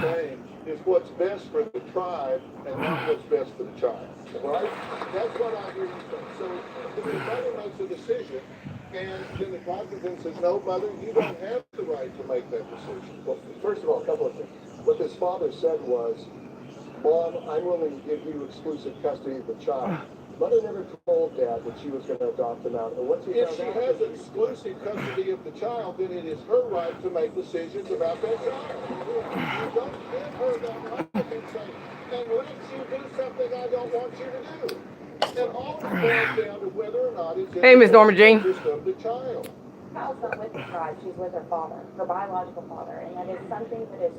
saying is what's best for the tribe and not what's best for the child. Right? That's what I hear you say. So if the mother makes a decision, and then the tribe says, no, mother, you don't have the right to make that decision. Well, first of all, a couple of things. What this father said was, Mom, I'm willing to give you exclusive custody of the child. Mother never told Dad that she was going to adopt him out. And once he if she has exclusive custody of the child, then it is her right to make decisions about that child. You don't give her that right and say, unless you do something I don't want you to do. And all it boils down to whether or not it's in the Norma Jean. interest of the child. Kyle's not with the tribe, she's with her father, her biological father, and that is something that is,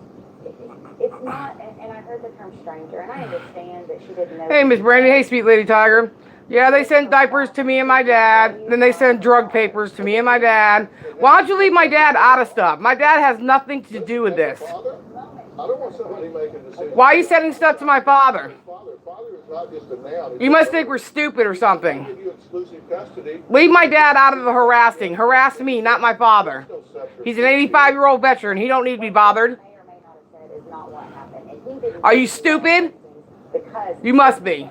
it's not, and I heard the term stranger, and I understand that she didn't know. Hey, Miss Brandy. Hey, sweet lady tiger. Yeah, they sent diapers to me and my dad. Then they sent drug papers to me and my dad. Why don't you leave my dad out of stuff? My dad has nothing to do with this. I don't want somebody making decisions. Why are you sending stuff to my father? Father is not just a noun. You must think we're stupid or something. Give you exclusive custody. Leave my dad out of the harassing. Harass me, not my father. He's an 85-year-old veteran. He don't need to be bothered. Are you stupid? You must be.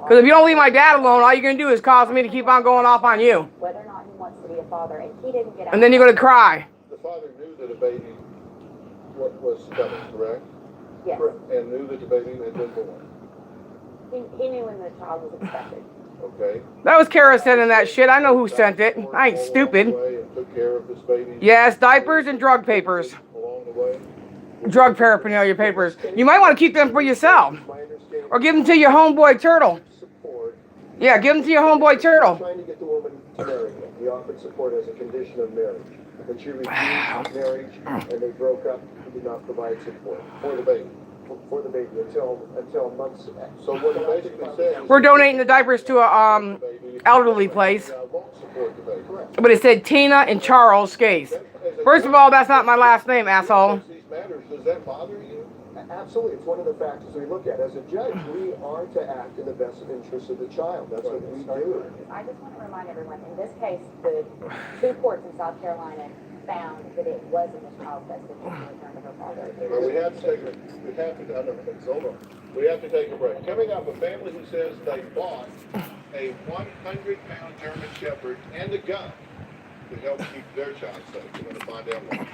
Because if you don't leave my dad alone, all you're going to do is cause me to keep on going off on you. Whether or not he wants to be a father, and he didn't get out. And then you're going to cry. The father knew that a baby was coming, correct? Yes. And knew that the baby had been born. He knew when the child was expected. Okay. That was Kara sending that shit. I know who sent it. I ain't stupid. And took care of this baby. Yes, diapers and drug papers. Along the way. Drug paraphernalia papers. You might want to keep them for yourself. Or give them to your homeboy Turtle. Yeah, give them to your homeboy Turtle. Trying to get the woman to marry him. He offered support as a condition of marriage. But she refused marriage, and they broke up. He did not provide support for the baby. For the baby until months. So what it basically says, we're donating the diapers to a elderly place. But it said Tina and Charles Scase. First of all, that's not my last name, asshole. Does that bother you? Absolutely. It's one of the factors we look at. As a judge, we are to act in the best interest of the child. That's what we do. I just want to remind everyone, in this case, the two courts in South Carolina found that it was in the child's best interest to return to her father. Well, we have to take a break. Coming up, a family who says they bought a 100-pound German Shepherd and a gun to help keep their child safe. We're going to find out why.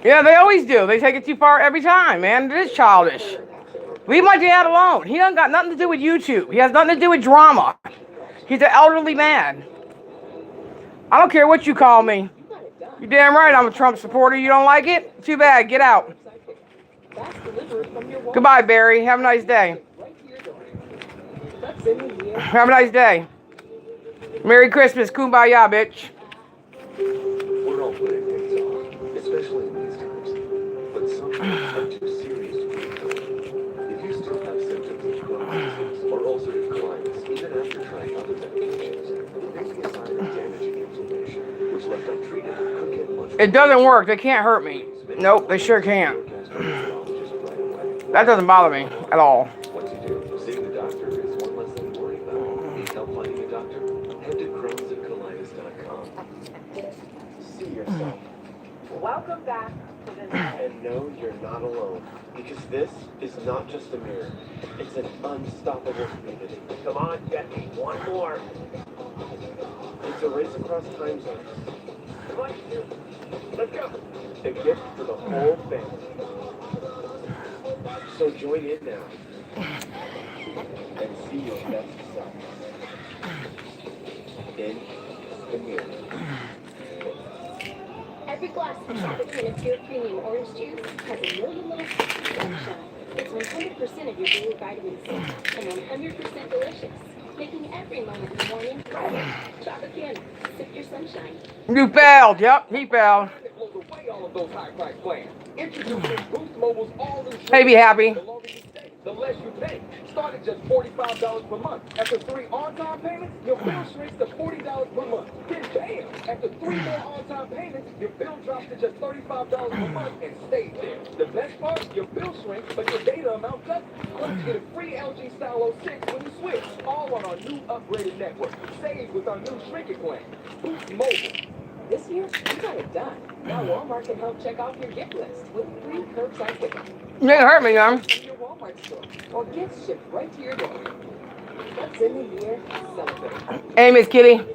Yeah, they always do. They take it too far every time, man. It is childish. Leave my dad alone. He done got nothing to do with YouTube. He has nothing to do with drama. He's an elderly man. I don't care what you call me. You're damn right I'm a Trump supporter. You don't like it? Too bad. Get out. Goodbye, Barry. Have a nice day. Have a nice day. Merry Christmas. Kumbaya, bitch. We're all putting things off, especially in these times. But some things are too serious to be ignored. If you still have symptoms of Crohn's disease or ulcerative colitis, even after trying other medications, it may be a sign of damaging inflammation, which left untreated could get much worse. It doesn't work. They can't hurt me. Nope, they sure can't. That doesn't bother me at all. What to do? Seeing the doctor is one less thing to worry about. Need help finding a doctor? Head to crohnsandcolitis.com. See yourself. Welcome back to the And know you're not alone. Because this is not just a mirror. It's an unstoppable community. Come on, Jackie. One more. It's a race across time zones. Come on, you. Let's go. A gift for the whole family. So join in now. And see your best self. In the mirror. Every glass of chocolate can of pure premium orange juice has a million little sunshine. It's 100% of your daily vitamin C and 100% delicious, making every moment in the morning brighter. Chocolate candy, sip your sunshine. You failed. Yep, he failed. Hey, be happy. The less you pay. Start at just $45 per month. After 3 on-time payments, your bill shrinks to $40 per month. Then bam! After 3 more on-time payments, your bill drops to just $35 per month and stays there. The best part, your bill shrinks, but your data amount doesn't. Plus, get a free LG Style 06 when you switch. All on our new upgraded network. Save with our new shrinking plan. Boost Mobile. This year, we got it done. Now Walmart can help check off your gift list with free curbside pickup. You didn't hurt me, young. From your Walmart store, or gifts shipped right to your door. Let's end the year celebrating. Hey, Miss Kitty.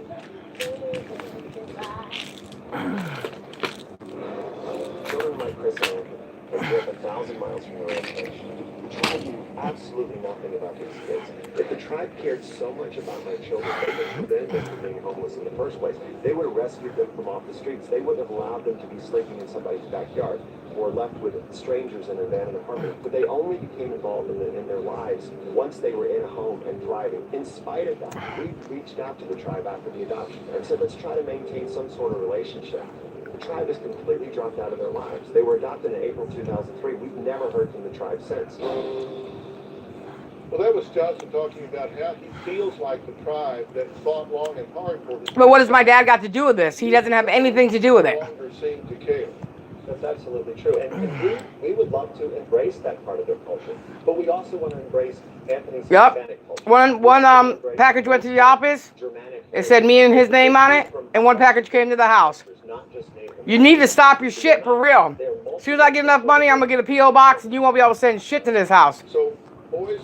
Children like Chris and Andrew can live 1,000 miles from the reservation. The tribe knew absolutely nothing about these kids. If the tribe cared so much about my children, they would have prevented them from being homeless in the first place. They would have rescued them from off the streets. They wouldn't have allowed them to be sleeping in somebody's backyard or left with strangers in an abandoned apartment. But they only became involved in their lives once they were in a home and thriving. In spite of that, we reached out to the tribe after the adoption and said, let's try to maintain some sort of relationship. The tribe has completely dropped out of their lives. They were adopted in April 2003. We've never heard from the tribe since. Well, that was Johnson talking about how he feels like the tribe that fought long and hard for his. But what does my dad got to do with this? He doesn't have anything to do with it. No longer seem to care. That's absolutely true. And we would love to embrace that part of their culture. But we also want to embrace Anthony's Hispanic culture. One package went to the office. Germanic. It said me and his name on it, and one package came to the house. Not just Native You need to stop your shit for real. As soon as I get enough money, I'm gonna get a P.O. box, and you won't be able to send shit to this house. So, boys,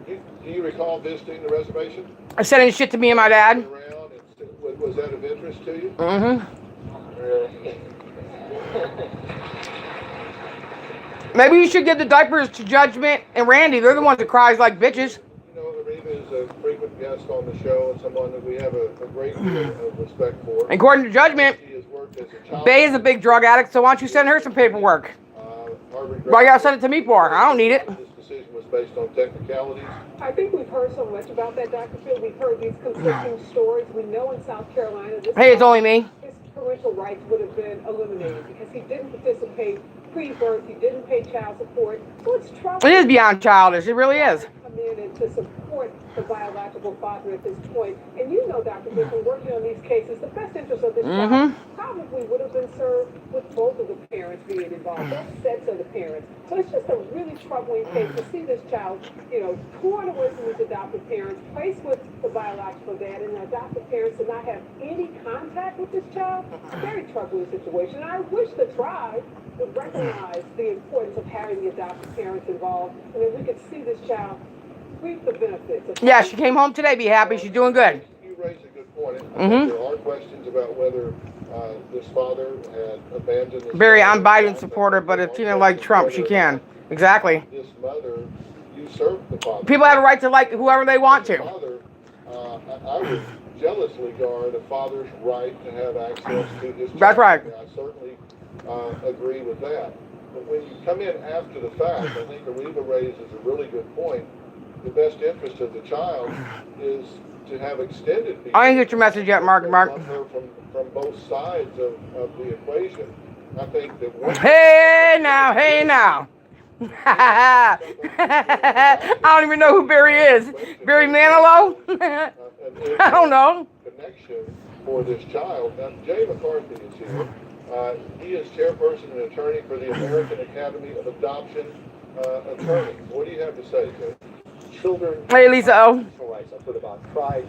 do you recall visiting the reservation? Sending shit to me and my dad. Around, and was that of interest to you? Maybe you should give the diapers to Judgment and Randy. They're the ones that cries like bitches. You know, Ariva is a frequent guest on the show and someone that we have a great deal of respect for. According to Judgment, She has worked as a child. Bay is a big drug addict, so why don't you send her some paperwork? Harvard Why you gotta send it to me for? I don't need it. This decision was based on technicalities. I think we've heard so much about that, Dr. Phil. We've heard these conflicting stories. We know in South Carolina this Hey, it's only me. his parental rights would have been eliminated because he didn't participate pre-birth. He didn't pay child support. So it's troubling. It is beyond childish. It really is. Come in and to support the biological father at this point. And you know, Dr. Phil, from working on these cases, the best interest of this child probably would have been served with both of the parents being involved, both sets of the parents. So it's just a really troubling case to see this child, torn away from his adoptive parents, placed with the biological dad, and the adoptive parents to not have any contact with this child. Very troubling situation. And I wish the tribe would recognize the importance of having the adoptive parents involved, and that we could see this child reap the benefits of Yeah, she came home today. Be happy. She's doing good. You raise a good point. I think there are questions about whether this father had abandoned his Very, child. I'm Biden supporter, but if she didn't like Trump, she can. Exactly. This mother usurped the father. People have a right to like whoever they want to. Father, I would jealously guard a father's right to have access to his child. That's right. I certainly agree with that. But when you come in after the fact, I think Ariva raises a really good point. The best interest of the child is to have extended people. I didn't get your message yet, Mark. Love her from both sides of the equation. I think that one. Hey now. I don't even know who Barry is. Barry Manilow? I don't know. Connection for this child. Now, Jay McCarthy is here. He is chairperson and attorney for the American Academy of Adoption Attorneys. What do you have to say, Jay? Children. Hey, Lisa O. Rights. I've heard about tribes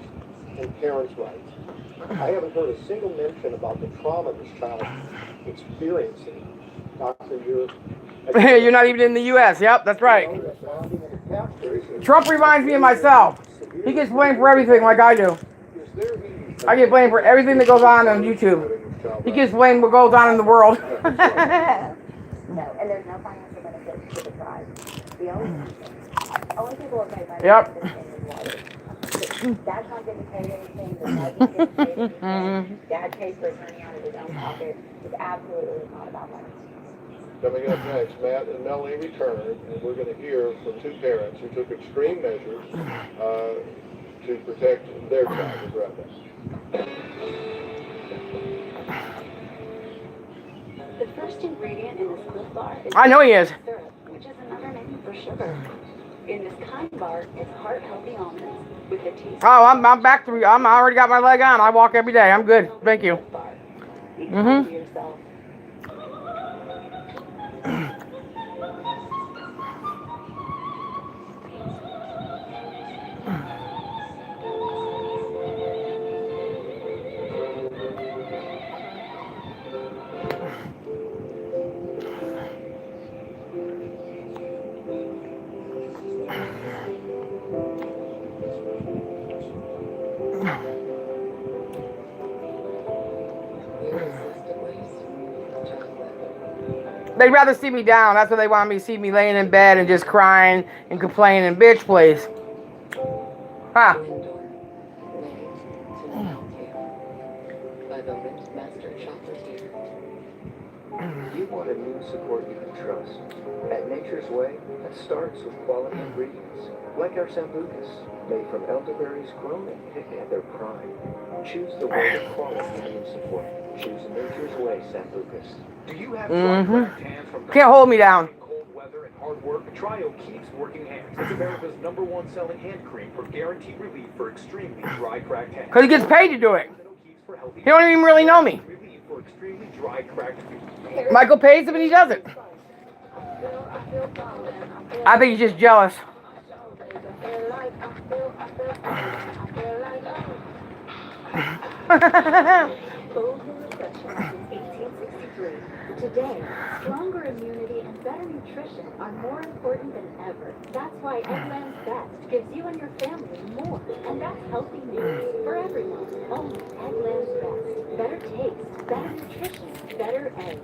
and parents' rights. I haven't heard a single mention about the trauma this child experiencing. Doctor, You're not even in the U.S. Yep, that's right. Trump reminds me of myself. He gets blamed for everything like I do. I get blamed for everything that goes on YouTube. He gets blamed what goes on in the world. No, and there's no financial benefit to the tribe. The only people who pay money Yep. is in the water. Dad's not getting paid anything. The tribe's not getting paid anything. Dad pays for attorney out of his own pocket. It's absolutely not about money. Coming up next, Matt and Melanie return, and we're going to hear from two parents who took extreme measures to protect their child as well. The first ingredient in this Cliff Bar is I know he is. syrup, which is another name for sugar. In this kind bar is heart-healthy almonds with a taste. Oh, I'm back to. I already got my leg on. I walk every day. I'm good. Thank you. Cliff Bar. Be kind to yourself. They'd rather see me down. That's what they want me to see me laying in bed and just crying and complaining. Bitch, please. Huh? You want a new support you can trust. At Nature's Way, that starts with quality ingredients, like our sambucas, made from elderberries grown and picked at their prime. Choose the way of quality immune support. Choose Nature's Way sambucas. Do you have dry cracked hands from Can't hold me down. cold weather and hard work? Try O'Keefe's Working Hands. It's America's #1 selling hand cream for guaranteed relief for extremely dry cracked hands. Because he gets paid to do it. O'Keefe's for healthy He don't even really know me. relief for extremely dry cracked feet. Michael pays him and he does it. I think he's just jealous. Bold new refreshing since 1863. Today, stronger immunity and better nutrition are more important than ever. That's why Eggland's Best gives you and your family more. And that's healthy news for everyone. Only Eggland's Best. Better taste, better nutrition, better eggs.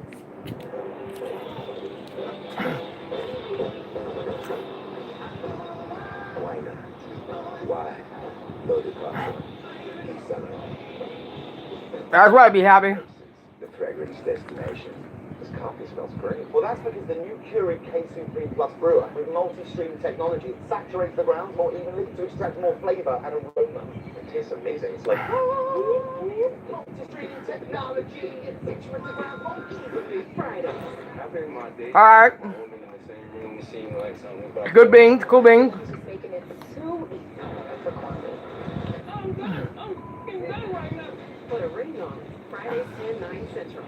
Why not? Why? Loaded coffee. That's why I'd be happy. The fragrance destination. This coffee smells great. Well, that's because the new Keurig K-Supreme Plus brewer with multi-stream technology saturates the grounds more evenly to extract more flavor and aroma. It tastes amazing. It's like Multi-stream technology, it saturates the grounds more evenly. Friday. Having my day. Alright. In the same room, seeing like something about Good beans, cool beans. He's making it so easy for coffee. Put a ring on it. Fridays 10, 9 Central.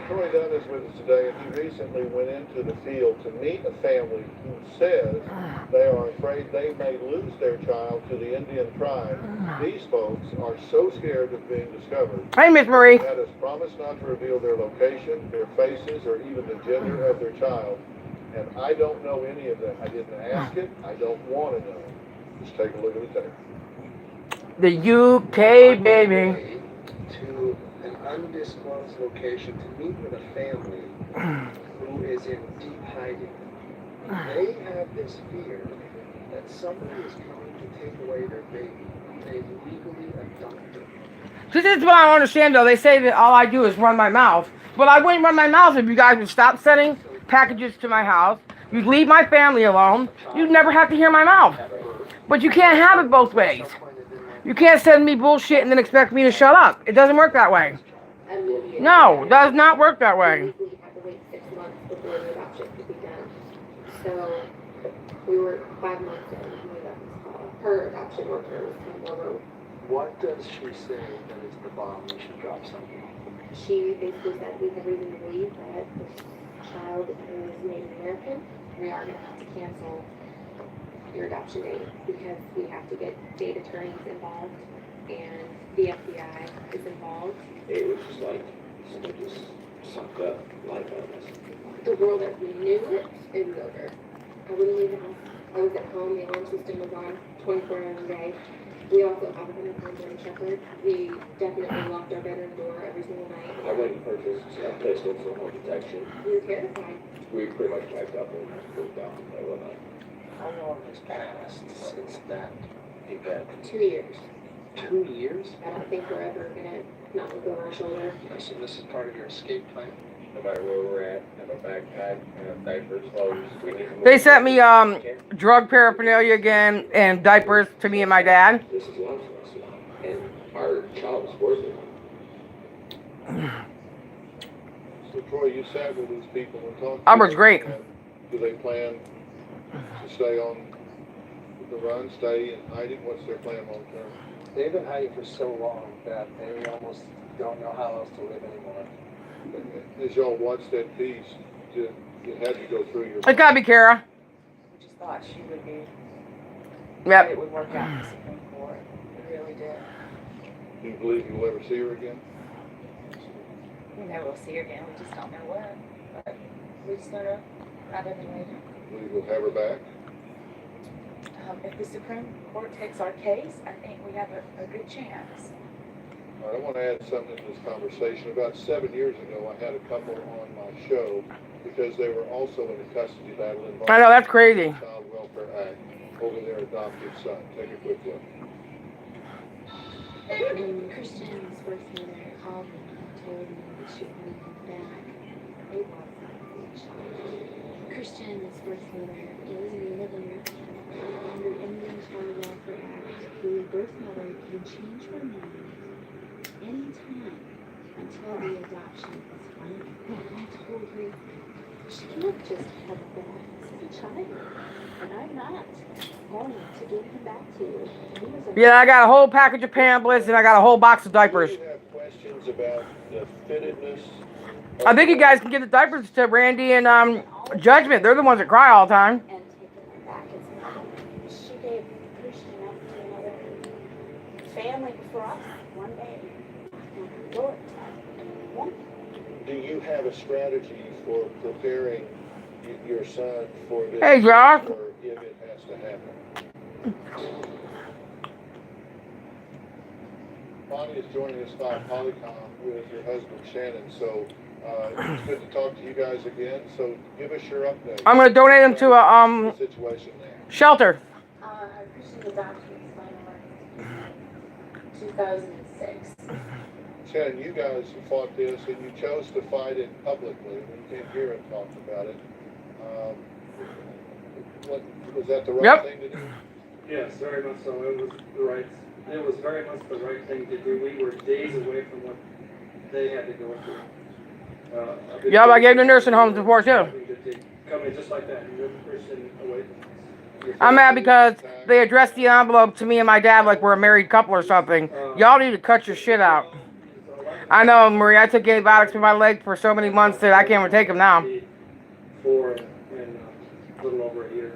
Troy Dunn is with us today, and he recently went into the field to meet a family who says they are afraid they may lose their child to the Indian tribe. These folks are so scared of being discovered. Hey, Miss Marie. They had us promise not to reveal their location, their faces, or even the gender of their child. And I don't know any of them. I didn't ask it. I don't want to know. Just take a look at the tape. The UK, baby. To an undisclosed location to meet with a family who is in deep hiding. They have this fear that somebody is coming to take away their baby. They legally adopt them. This is what I don't understand, though. They say that all I do is run my mouth. But I wouldn't run my mouth if you guys would stop sending packages to my house. You'd leave my family alone. You'd never have to hear my mouth. But you can't have it both ways. You can't send me bullshit and then expect me to shut up. It doesn't work that way. No, it does not work that way. We had to wait 6 months before the adoption could be done. So we were 5 months in when we got this call. Her adoption worker was coming over. What does she say that is the bomb we should drop something? She basically said we have reason to believe that this child is Native American. We are going to have to cancel your adoption date because we have to get state attorneys involved and the FBI is involved. It was just like, something just sucked up life out of us. The world as we knew it was over. I wouldn't leave the house. I was at home, the alarm system was on 24 hours a day. We also have a 100-pound German Shepherd. We definitely locked our bedroom door every single night. I went and purchased a pistol for home protection. We were terrified. We pretty much packed up and moved out that one night. How long has passed since that event? 2 years. 2 years? I don't think we're ever gonna not look over our shoulder. So this is part of your escape plan? no matter where we're at, have a backpack, have diapers, clothes. We need to move. They sent me drug paraphernalia again and diapers to me and my dad. This is life for us now, and our child is worth it. So Troy, you sat with these people and talked to Umber's them, great. and do they plan to stay on the to run, stay in hiding? What's their plan long term? They've been hiding for so long that they almost don't know how else to live anymore. As y'all watched that piece, it had to go through your It's gotta be Kara. We just thought she would be, Yep. it would work out in the Supreme Court. We really did. Do you believe you'll ever see her again? We know we'll see her again, we just don't know when. But we just know rather than later. Believe we'll have her back? If the Supreme Court takes our case, I think we have a good chance. All right, I want to add something to this conversation. About 7 years ago, I had a couple on my show because they were also in a custody battle involving I know, that's crazy. the Child Welfare Act over their adopted son. Take a quick look. When Christian's birth mother called me and told me that she wanted him back, it wasn't a good child. Christian's birth mother is living with him. Under Indian Child Welfare Act, the birth mother can change her mind anytime until the adoption is final. And I told her she can't just have him back. This is a child. And I'm not going to give him back to you. He was a Yeah, I got a whole package of pamphlets and I got a whole box of diapers. Do you have questions about the fittedness? I think you guys can give the diapers to Randy and Judgment. They're the ones that cry all the time. and taking her back. It's not. She gave Christian up to another family for us one day. Lord, one. Do you have a strategy for preparing your son for this? Hey, Josh. Or if it has to happen? Bonnie is joining us by Polycom with your husband Shannon. So it's good to talk to you guys again. So give us your update. I'm gonna donate them to a The situation there. shelter. Christian adoption was finalized in 2006. Shannon, you guys fought this and you chose to fight it publicly. We came here and talked about it. Was that the right Yep. thing to do? Yes, very much so. It was very much the right thing to do. We were days away from what they had to go through. Yep, I gave the nursing homes before too. Coming just like that and rip Christian away from us. I'm mad because they addressed the envelope to me and my dad like we're a married couple or something. Y'all need to cut your shit out. I know, Marie, I took antibiotics for my leg for so many months that I can't even take them now. For a little over a year.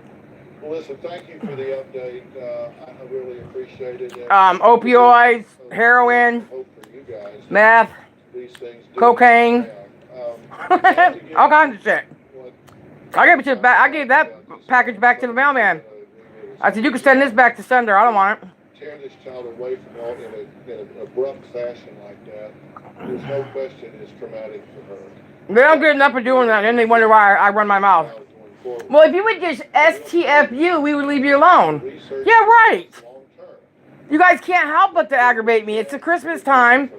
Well, listen, thank you for the update. I really appreciate it. Opioids, heroin, Hope for you guys that meth, these things do cocaine. work out. all kinds of shit. What- I gave that package back to the mailman. I said, you can send this back to sender. I don't want it. Tear this child away from all in an abrupt fashion like that, there's no question is traumatic for her. They don't get enough for doing that, then they wonder why I run my mouth. Now going forward, Well, if you would just STFU, we would leave you alone. research Yeah, right. long term. You guys can't help but to aggravate me. It's the Christmas time.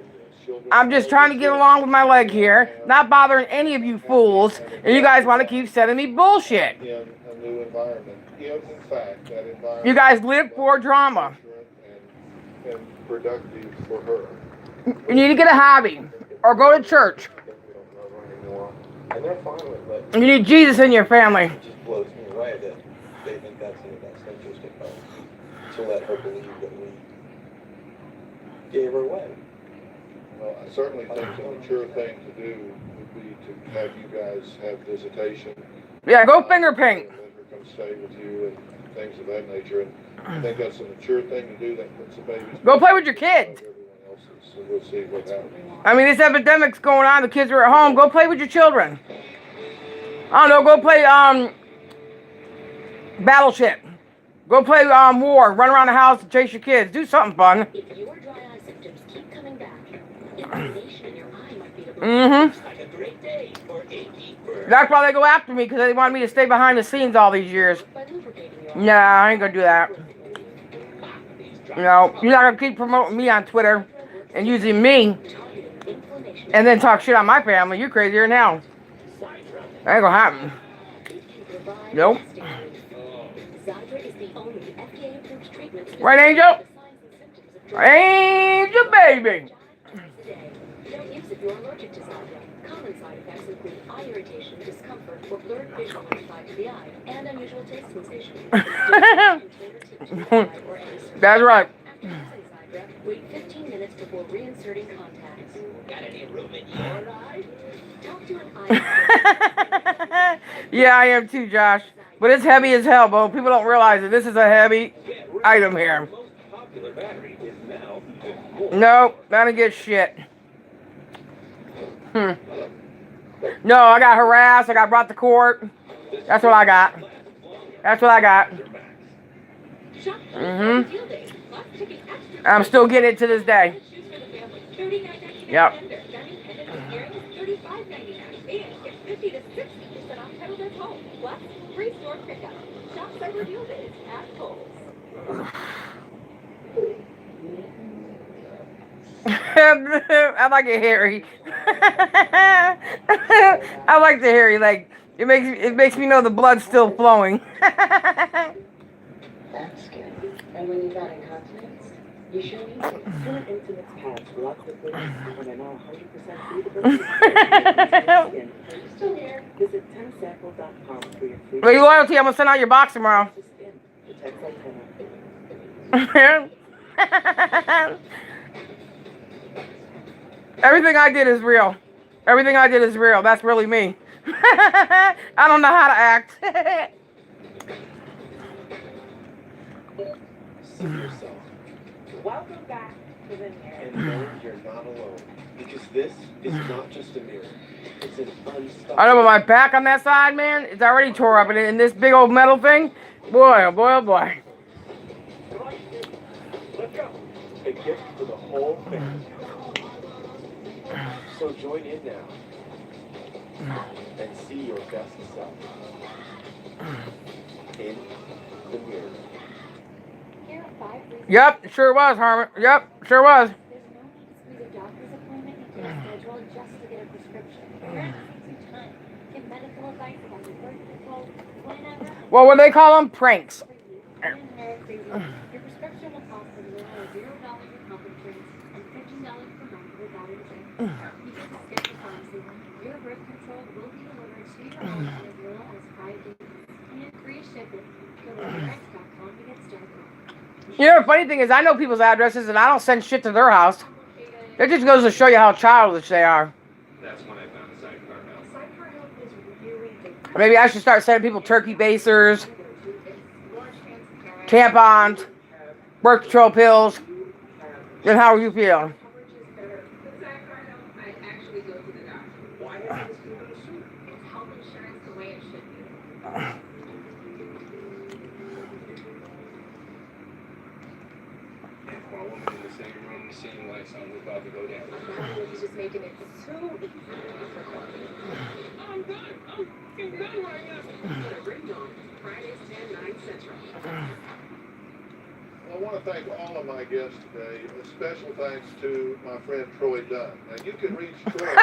I'm just trying to get along with my leg here, not bothering any of you fools, and you guys want to keep sending me bullshit. In a new environment, if in fact that environment You guys live for drama. and productive for her. You need to get a hobby or go to church. We don't love her anymore. And they're fine with it, You need Jesus in your family. but it just blows me away that they think that's in the best interest of her. To let her believe that we gave her away. Well, I certainly think the mature thing to do would be to have you guys have visitation. Yeah, go finger paint. Let her come stay with you and things of that nature. And I think that's a mature thing to do. That puts the babies. Go play with your kids. Everyone else's, so we'll see what happens. I mean, this epidemic's going on. The kids are at home. Go play with your children. I don't know. Go play Battleship. Go play War. Run around the house and chase your kids. Do something fun. If your dry eye symptoms keep coming back, inflammation in your eye might be the Mm-hmm. Like a great day for achy fur. That's why they go after me, because they want me to stay behind the scenes all these years. by lubricating your Nah, I ain't gonna do that. No, you're not gonna keep promoting me on Twitter and using me targeting inflammation. and then talk shit on my family. You're crazier than hell. That ain't gonna happen. It can provide Nope. lasting relief. Xiidra is the only FDA-approved treatment specific Right, Angel? for the signs and symptoms of dry eye. Angel baby. Today. Don't use if you're allergic to Xiidra. Common side effects include eye irritation, discomfort, or blurred vision on the side of the eye, and unusual taste sensation. That's right. After using Xiidra, wait 15 minutes before reinserting contacts. Got any room in your eye? Talk to an eye. Yeah, I am too, Josh. But it's heavy as hell, Bo. People don't realize it. This is a heavy item here. Nope, I didn't get shit. No, I got harassed. I got brought to court. That's what I got. That's what I got. I'm still getting it to this day. Yep. I like it hairy. I like the hairy. Like it makes me know the blood's still flowing. That's good. And when you got incontinence, you sure need to. Pure intimate pads block the bleeding when an 100% breathable. Still here. Visit 10sample.com for your free. Well, your loyalty, I'm gonna send out your box tomorrow. Everything I did is real. Everything I did is real. That's really me. I don't know how to act. See yourself. Welcome back to the mirror. And know you're not alone. Because this is not just a mirror. It's an unstoppable. I know, but my back on that side, man, it's already tore up. And in this big old metal thing, boy, oh boy, oh boy. Let's go. A gift for the whole family. So join in now. And see your best self. In the mirror. Here are 5 reasons. Yep, it sure was, Harmon. Yep, sure was. There's no need to squeeze a doctor's appointment into your schedule just to get a prescription. Parents take some time. Get medical advice about your birth control whenever. Well, what do they call them? Pranks. Your prescription will cost as little as $0 for health insurance and $15 per month without insurance. You get the schedule pharmacy. Your birth control will be delivered to your home in as little as 5 days. And free shipping. Go to parents.com to get started. You know, the funny thing is, I know people's addresses, and I don't send shit to their house. It just goes to show you how childish they are. That's when I found the sidecar help. Sidecar help is really good. Maybe I should start sending people turkey basers, tampons, birth control pills. Then how are you feeling? I actually go to the doctor. Why have this been assumed? It's health insurance the way it should be. While we're in the same room, seeing like something was about to go down. He's just making it so easy. I'm done. I'm done right now. Bring on Fridays 10, 9 Central. I want to thank all of my guests today. A special thanks to my friend Troy Dunn. Now, you can reach Troy.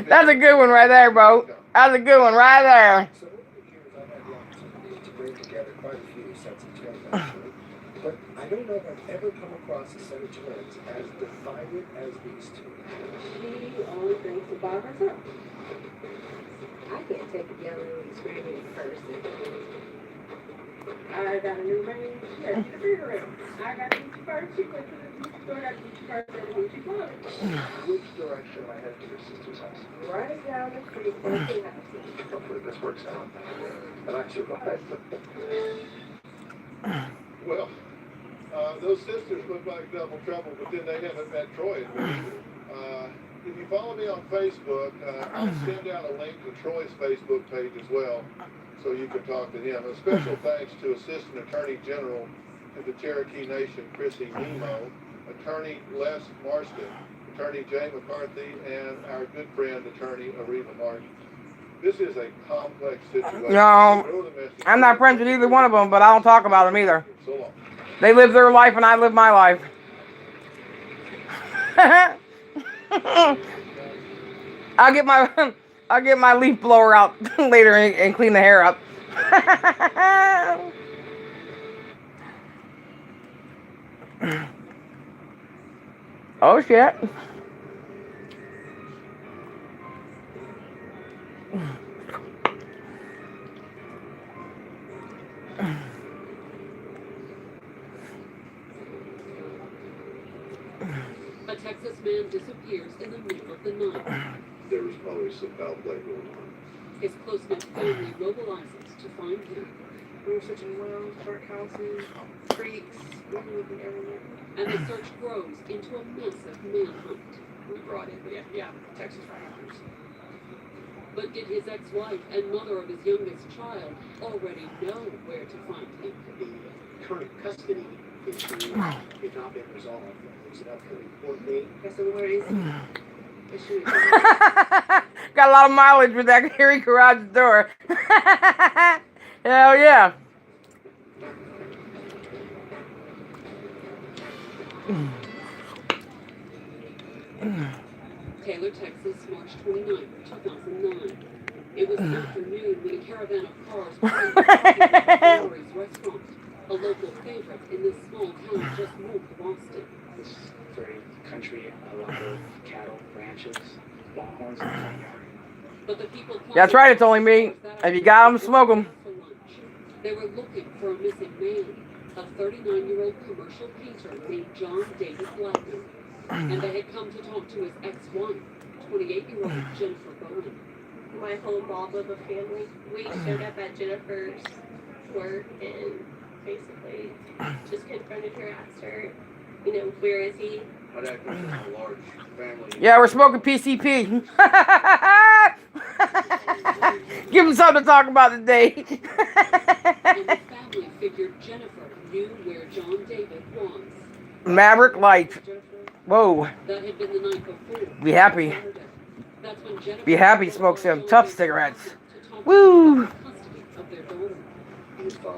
That's a good one right there, bro. That's a good one right there. So over the years, I've had the opportunity to bring together quite a few sets of twins, actually. But I don't know if I've ever come across a set of twins as divided as these two. She only thinks about herself. I can't take it yelling and screaming in person. I got a new ring, she had to figure it. I got a new purse, she went to the store, got a new purse, and a new clothes. Which direction am I headed to your sister's house? Right down the street, empty house. Hopefully this works out. And I survive. Well, those sisters look like double trouble, but then they haven't met Troy in years. If you follow me on Facebook, I'll send out a link to Troy's Facebook page as well, so you can talk to him. A special thanks to Assistant Attorney General to the Cherokee Nation, Chrissy Nemo, Attorney Les Marston, Attorney Jay McCarthy, and our good friend, Attorney Areva Martin. This is a complex situation. No, I'm not friends with either one of them, but I don't talk about them either. So long. They live their life and I live my life. I'll get my leaf blower out later and clean the hair up. Oh shit. A Texas man disappears in the middle of the night. There was probably some foul play going on. His close-knit family mobilizes to find him. We were searching wells, dark houses, creeks, looking everywhere. And the search grows into a massive manhunt. We brought in the FBI, Texas Rangers. But did his ex-wife and mother of his youngest child already know where to find him? The current custody issue has not been resolved. There's an upcoming court date. That's the word is issue. Got a lot of mileage with that Harry garage door. Hell yeah. Taylor, Texas, March 29, 2009. It was afternoon when a caravan of cars passed Lori's restaurant, a local favorite in this small town just north of Austin. This is very country, a lot of cattle, ranches, longhorns in the front yard. But the people That's right, it's only me. If you got them, smoke them. They were looking for a missing man, a 39-year-old commercial painter named John David Blackman. And they had come to talk to his ex-wife, 28-year-old Jennifer Bowen. My whole mob of a family, we showed up at Jennifer's work and basically just confronted her, asked her, you know, where is he? My dad comes from a large family. Yeah, we're smoking PCP. Give him something to talk about today. And the family figured Jennifer knew where John David was. Maverick Life. Whoa. That had been the night before. Be happy. That's when Jennifer Be happy, smoke some tough cigarettes. Woo.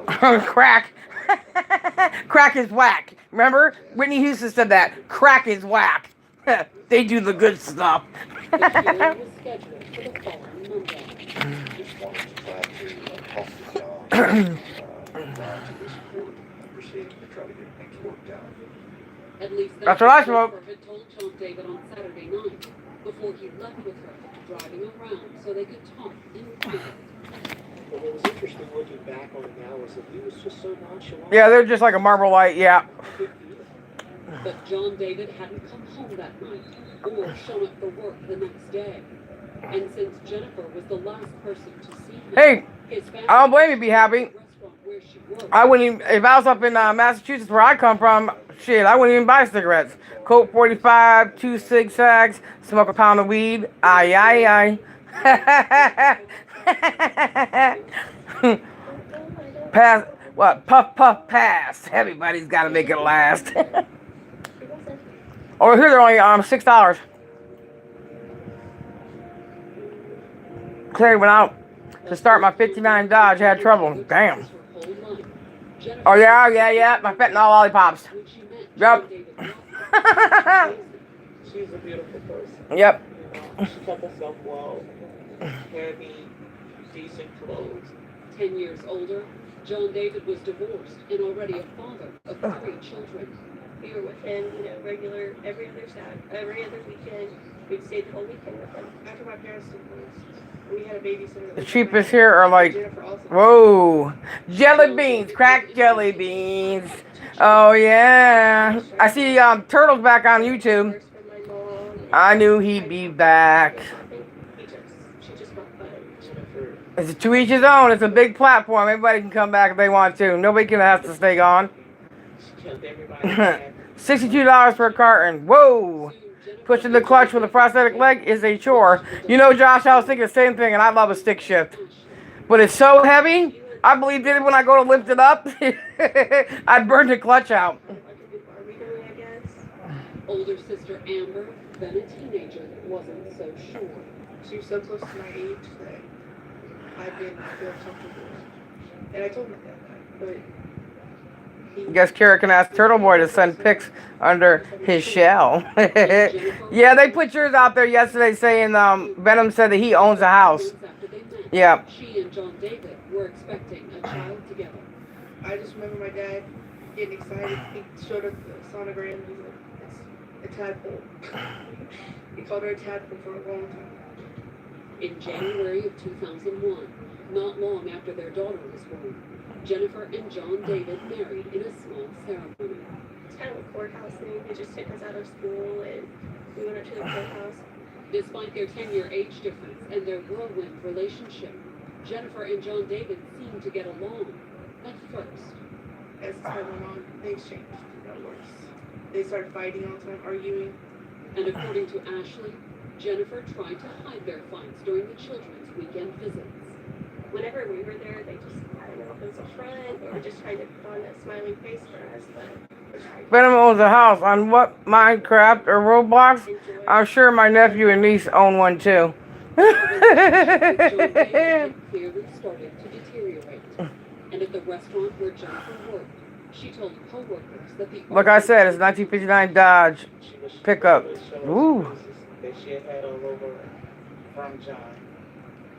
Crack. Crack is whack. Remember? Whitney Houston said that. Crack is whack. They do the good stuff. The hearing was scheduled for the following Monday. Just wanted to try to talk to John. To this court, proceed to try to get things worked out. At least That's what I smoke. Jennifer had told John David on Saturday night before he left with her, driving around so they could talk in private. But what was interesting looking back on it now is that he was just so nonchalant. Yeah, they're just like a marble light, yeah. But John David hadn't come home that night or shown up for work the next day. And since Jennifer was the last person to see him, Hey, his family I don't blame you, be happy. restaurant where she worked. I wouldn't even, if I was up in Massachusetts where I come from, shit, I wouldn't even buy cigarettes. Coke 45, 2 Sig Sags, smoke a pound of weed. Aye, aye, aye. Pass, what? Puff, puff, pass. Everybody's got to make it last. Over here, they're only $6. Clary went out to start my 59 Dodge. Had trouble. Damn. Oh, yeah. My fentanyl lollipops. Yep. She's a beautiful person. Yep. She kept herself well, heavy, decent clothes. 10 years older, John David was divorced and already a father of 3 children. We were with him, you know, regular, every other weekend. We'd stay the whole weekend with him. After my parents divorced, we had a babysitter. The cheapest here are like, whoa, jelly beans, cracked jelly beans. Oh yeah, I see Turtle's back on YouTube. I knew he'd be back. It's to each his own. It's a big platform. Everybody can come back if they want to. Nobody can have to stay gone. $62 for a carton. Whoa. Pushing the clutch with a prosthetic leg is a chore. You know, Josh, I was thinking the same thing, and I love a stick shift. But it's so heavy, I believe that when I go to lift it up, I burn the clutch out. Older sister Amber, then a teenager, wasn't so sure. She was so close to my age that I didn't feel comfortable. And I told him that, but I guess Kara can ask Turtle Boy to send pics under his shell. Yeah, they put yours out there yesterday saying Venom said that he owns a house. Yeah. She and John David were expecting a child together. I just remember my dad getting excited. He showed us the sonogram. He's like, it's a tadpole. He called her a tadpole for a long time. In January of 2001, not long after their daughter was born, Jennifer and John David married in a small ceremony. It's kind of a courthouse thing. They just took us out of school and we went up to the courthouse. Despite their 10-year age difference and their whirlwind relationship, Jennifer and John David seemed to get along at first. As time went on, things changed. It got worse. They started fighting all the time, arguing. And according to Ashley, Jennifer tried to hide their fights during the children's weekend visits. Whenever we were there, they just, I don't know if it was a front or just trying to put on that smiling face for us, but... Venom owns a house on what, Minecraft or Roblox? I'm sure my nephew and niece own one too. John David had clearly started to deteriorate. And at the restaurant where Jennifer worked, she told co-workers that the... Like I said, it's 1959 Dodge pickup. Ooh. That she had all over from John.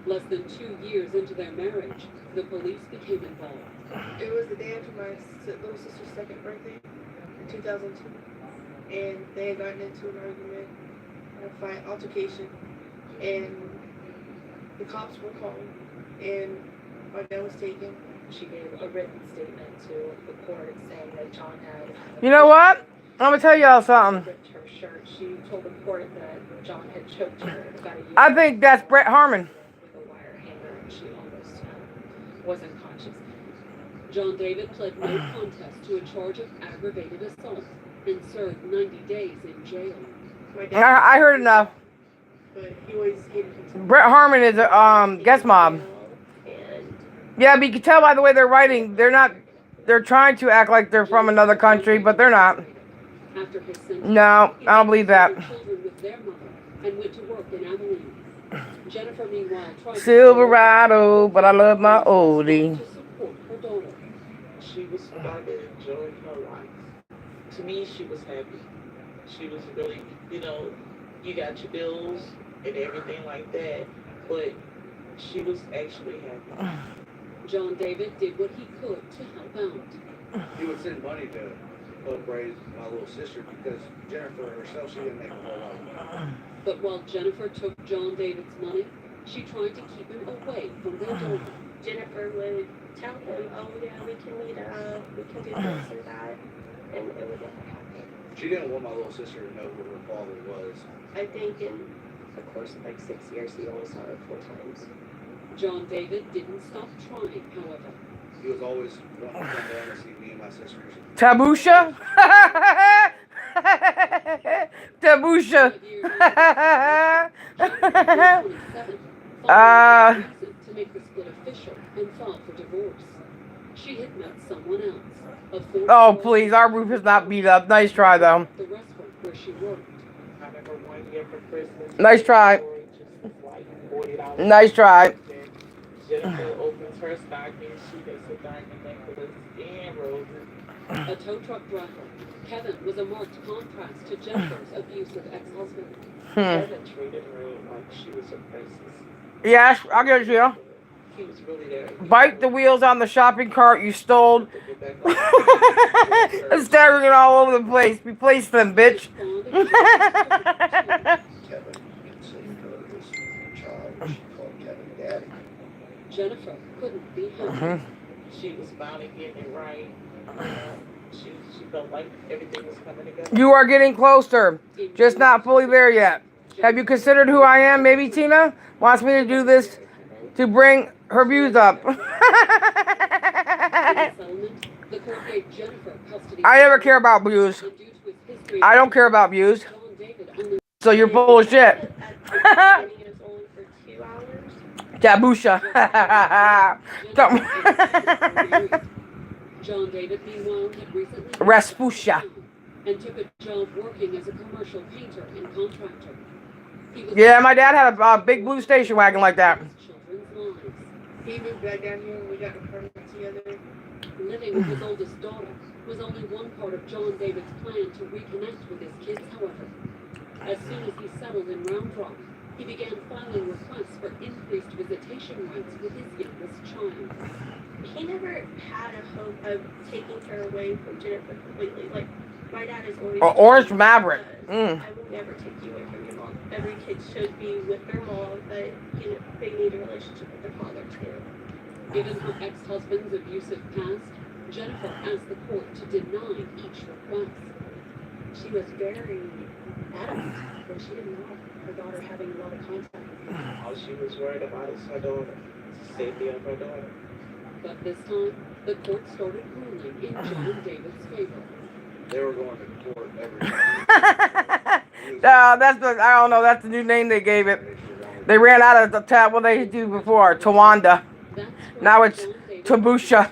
Less than 2 years into their marriage, the police became involved. It was the day after my little sister's second birthday, in 2002. And they had gotten into an argument, a fight, altercation. And the cops were called. And my dad was taken. She gave a written statement to the court saying that John had... You know what? I'm gonna tell y'all something. Ripped her shirt. She told the court that John had choked her about a year. I think that's Brett Harmon. With a wire hanger, and she almost wasn't conscious. John David pled no contest to a charge of aggravated assault and served 90 days in jail. My dad, I heard enough. but he always hated himself. Brett Harmon is a guest mob. Yeah, but you can tell by the way they're writing, they're trying to act like they're from another country, but they're not. After his sentence, No, I don't believe that. children with their mother and went to work in Abilene. Jennifer, meanwhile, tried Silverado, but I love my oldie. to support her daughter. She was about to enjoy her life. To me, she was happy. She was really, you know, you got your bills and everything like that, but she was actually happy. John David did what he could to help out. He would send money to help raise my little sister because Jennifer herself, she didn't make a whole lot of money. But while Jennifer took John David's money, she tried to keep him away from their daughter. Jennifer would tell him, oh yeah, we can meet up, we can do this or that, and it would never happen. She didn't want my little sister to know who her father was. I think in the course of like 6 years, he only saw her 4 times. John David didn't stop trying, however. He was always wanting to come down and see me and my sisters. Tabusha? Tabusha. To make the split official and file for divorce. She had met someone else. Oh, please, our roof is not beat up. Nice try, though. The restaurant where she worked. I remember one year for Christmas. Nice try. Just like $40. Nice try. Jennifer opens her stocking. She gets a diamond necklace and roses. A tow truck driver, Kevin was a marked contrast to Jennifer's abusive ex-husband. Kevin treated her like she was a princess. Yes, I'll get you. He was really there. Bite the wheels on the shopping cart you stole. Staggering it all over the place. Replace them, bitch. Kevin considered her his child. She called Kevin Daddy. Jennifer couldn't be happy. She was finally getting it right. She felt like everything was coming together. You are getting closer. Just not fully there yet. Have you considered who I am? Maybe Tina wants me to do this to bring her views up. I never care about views. I don't care about views. So you're full of shit. Tabusha. John David, meanwhile, had recently Raspusha. and took a job working as a commercial painter and contractor. Yeah, my dad had a big blue station wagon like that. He moved back down here and we got the permit together. Living with his oldest daughter was only one part of John David's plan to reconnect with his kids, however. As soon as he settled in Round Rock, he began filing requests for increased visitation rights with his youngest child. He never had a hope of taking her away from Jennifer completely. Like, my dad is always Orange Maverick. I will never take you away from your mom. Every kid should be with their mom, but you know, they need a relationship with their father too. Given her ex-husband's abusive past, Jennifer asked the court to deny each request. She was very adamant when she didn't want her daughter having a lot of contact with her. All she was worried about is her daughter, the safety of her daughter. But this time, the court started ruling in John David's favor. They were going to court every time. That's the, I don't know, that's the new name they gave it. They ran out of the tab, what they do before, Tawanda. Now it's Tabusha.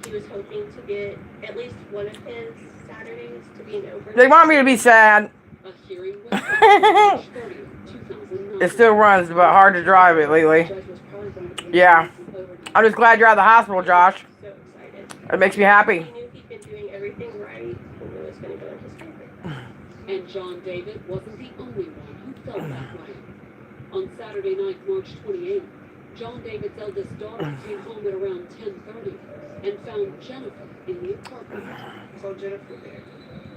He was hoping to get at least one of his Saturdays to be an overnight. They want me to be sad. A hearing was held March 30th, 2009. It still runs, but hard to drive it lately. Yeah. I'm just glad you're out of the hospital, Josh. So excited. It makes me happy. He knew he'd been doing everything right, and it was going to go in his favor. And John David wasn't the only one who felt that way. On Saturday night, March 28th, John David's eldest daughter came home at around 10:30 and found Jennifer in the apartment. I saw Jennifer there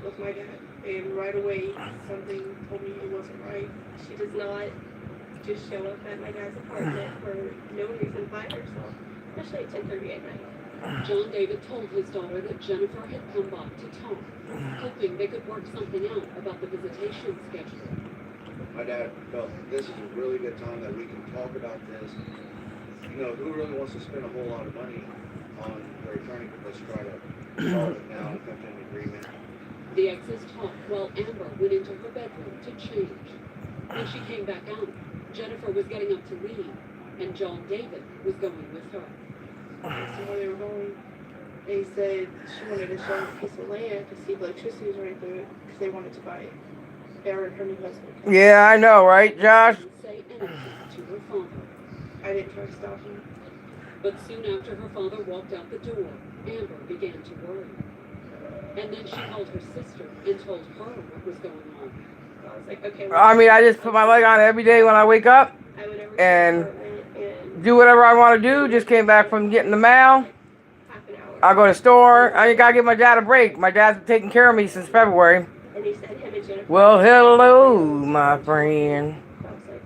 with my dad, and right away something told me it wasn't right. She does not just show up at my dad's apartment for no reason by herself, especially at 10:30 at night. John David told his daughter that Jennifer had come by to talk, hoping they could work something out about the visitation schedule. My dad felt this is a really good time that we can talk about this. You know, who really wants to spend a whole lot of money on their attorney? Let's try to solve it now and come to an agreement. The exes talked while Amber went into her bedroom to change. When she came back out, Jennifer was getting up to leave, and John David was going with her. So while they were going, they said she wanted to show them a piece of land to see if electricity was running through it, because they wanted to buy it. Her and her new husband. Yeah, I know, right, Josh? Say anything to her father. I didn't try to stop him. But soon after her father walked out the door, Amber began to worry. And then she called her sister and told her what was going on. I was like, okay. I mean, I just put my leg on it every day when I wake up and do whatever I want to do. Just came back from getting the mail. I'll go to the store. I gotta give my dad a break. My dad's been taking care of me since February. And he said him and Jennifer. Well, hello, my friend. I was like,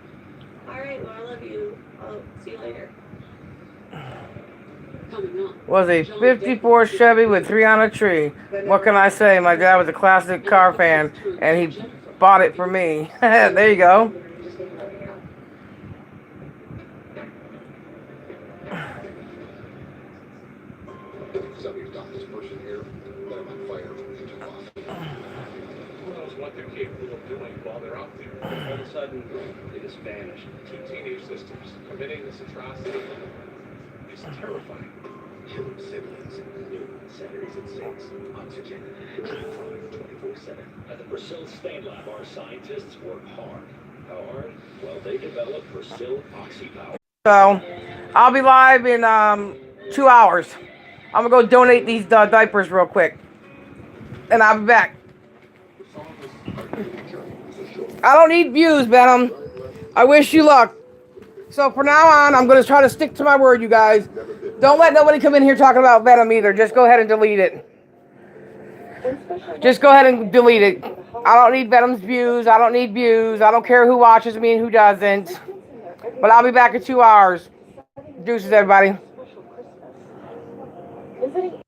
all right, well, I love you. I'll see you later. Coming up. Was a 54 Chevy with 3 on a tree. What can I say? My dad was a classic car fan, and he bought it for me. There you go. Somebody's got this person here, let him on fire and took off. Who knows what they're capable of doing while they're out there? All of a sudden, they just vanish. 2 teenage sisters committing this atrocity. It's terrifying. Killing siblings. New Saturdays at 6. Oxygen. 24/7. At the Brazil Stain Lab, our scientists work hard. How hard? Well, they develop Brazil Oxypower. So, I'll be live in 2 hours. I'm going to go donate these diapers real quick. And I'll be back. I don't need views, Venom. I wish you luck. So from now on, I'm going to try to stick to my word, you guys. Don't let nobody come in here talking about Venom either. Just go ahead and delete it. Just go ahead and delete it. I don't need Venom's views. I don't need views. I don't care who watches me and who doesn't. But I'll be back in 2 hours. Deuces, everybody. Visiting